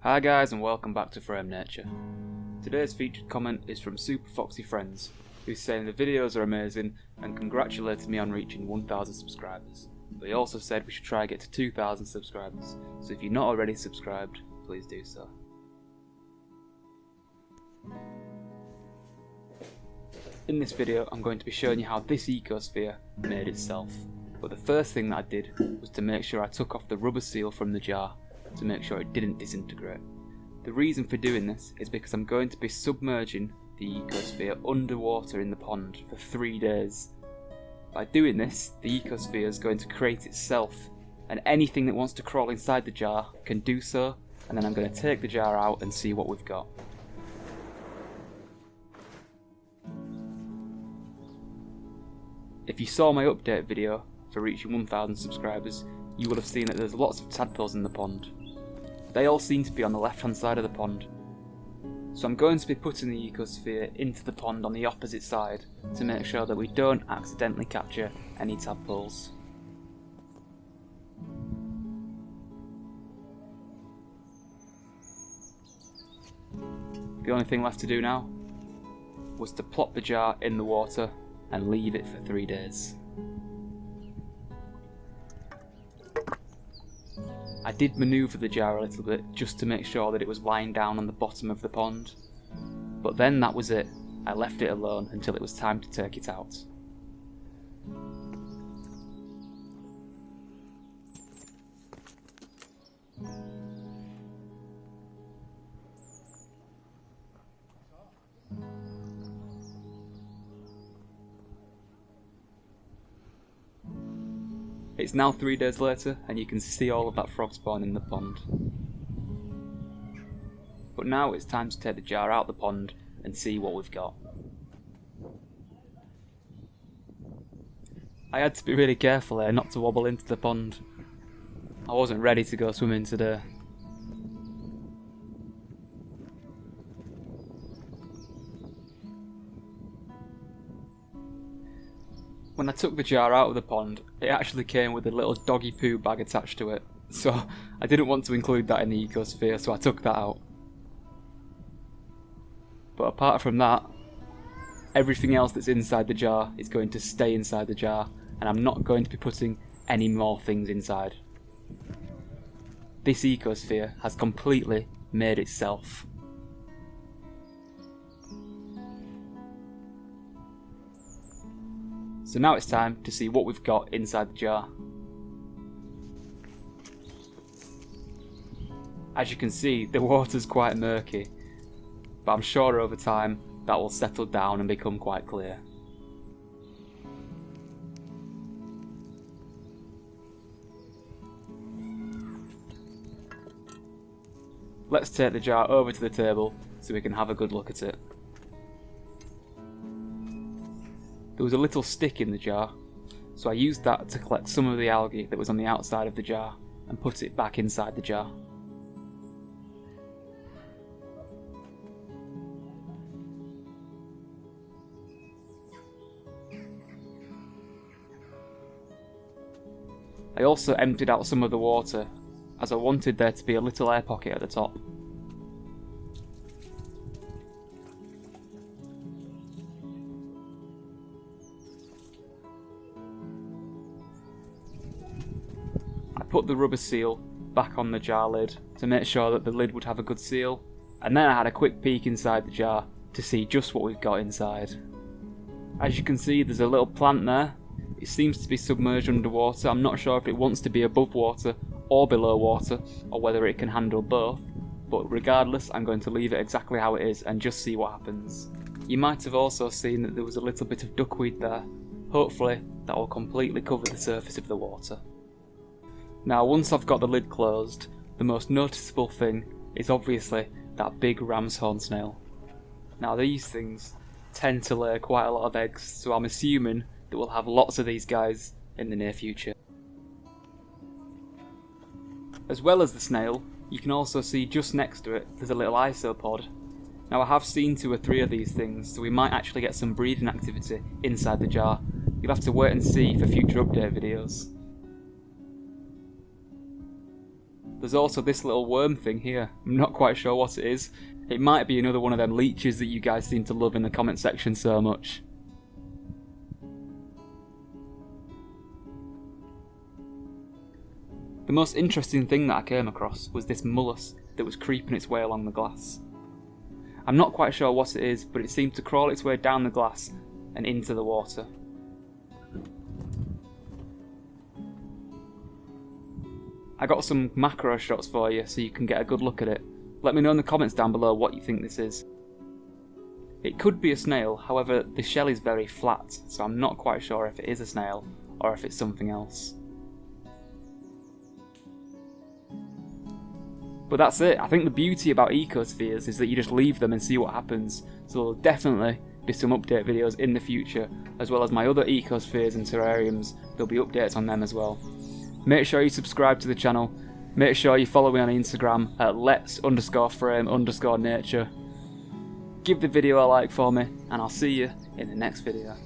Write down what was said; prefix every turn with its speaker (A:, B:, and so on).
A: Hi guys and welcome back to Frame Nature. Today's featured comment is from Super Foxy Friends, who's saying the videos are amazing and congratulated me on reaching 1,000 subscribers. But he also said we should try and get to 2,000 subscribers, so if you're not already subscribed, please do so. In this video I'm going to be showing you how this ecosphere made itself, but the first thing that I did was to make sure I took off the rubber seal from the jar to make sure it didn't disintegrate. The reason for doing this is because I'm going to be submerging the ecosphere underwater in the pond for 3 days. By doing this, the ecosphere is going to create itself, and anything that wants to crawl inside the jar can do so, and then I'm going to take the jar out and see what we've got. If you saw my update video for reaching 1,000 subscribers, you will have seen that there's lots of tadpoles in the pond. They all seem to be on the left hand side of the pond. So I'm going to be putting the ecosphere into the pond on the opposite side to make sure that we don't accidentally capture any tadpoles. The only thing left to do now was to plop the jar in the water and leave it for 3 days. I did manoeuvre the jar a little bit just to make sure that it was lying down on the bottom of the pond, but then that was it. I left it alone until it was time to take it out. It's now 3 days later and you can see all of that frog spawn in the pond. But now it's time to take the jar out of the pond and see what we've got. I had to be really careful here not to wobble into the pond. I wasn't ready to go swimming today. When I took the jar out of the pond, it actually came with a little doggy poo bag attached to it, so I didn't want to include that in the ecosphere, so I took that out. But apart from that, everything else that's inside the jar is going to stay inside the jar, and I'm not going to be putting any more things inside. This ecosphere has completely made itself. So now it's time to see what we've got inside the jar. As you can see, the water's quite murky, but I'm sure over time that will settle down and become quite clear. Let's take the jar over to the table so we can have a good look at it. There was a little stick in the jar, so I used that to collect some of the algae that was on the outside of the jar and put it back inside the jar. I also emptied out some of the water, as I wanted there to be a little air pocket at the top. Put the rubber seal back on the jar lid to make sure that the lid would have a good seal, and then I had a quick peek inside the jar to see just what we've got inside. As you can see, there's a little plant there. It seems to be submerged underwater. I'm not sure if it wants to be above water or below water, or whether it can handle both, but regardless I'm going to leave it exactly how it is and just see what happens. You might have also seen that there was a little bit of duckweed there. Hopefully that will completely cover the surface of the water. Now once I've got the lid closed, the most noticeable thing is obviously that big ram's horn snail. Now these things tend to lay quite a lot of eggs, so I'm assuming that we'll have lots of these guys in the near future. As well as the snail, you can also see just next to it there's a little isopod. Now I have seen 2 or 3 of these things, so we might actually get some breeding activity inside the jar. You'll have to wait and see for future update videos. There's also this little worm thing here. I'm not quite sure what it is. It might be another one of them leeches that you guys seem to love in the comment section so much. The most interesting thing that I came across was this mollusk that was creeping its way along the glass. I'm not quite sure what it is, but it seemed to crawl its way down the glass and into the water. I got some macro shots for you so you can get a good look at it. Let me know in the comments down below what you think this is. It could be a snail, however the shell is very flat, so I'm not quite sure if it is a snail or if it's something else. But that's it. I think the beauty about ecospheres is that you just leave them and see what happens. So there'll definitely be some update videos in the future, as well as my other ecospheres and terrariums. There'll be updates on them as well. Make sure you subscribe to the channel. Make sure you follow me on Instagram at lets_frame_nature. Give the video a like for me, and I'll see you in the next video.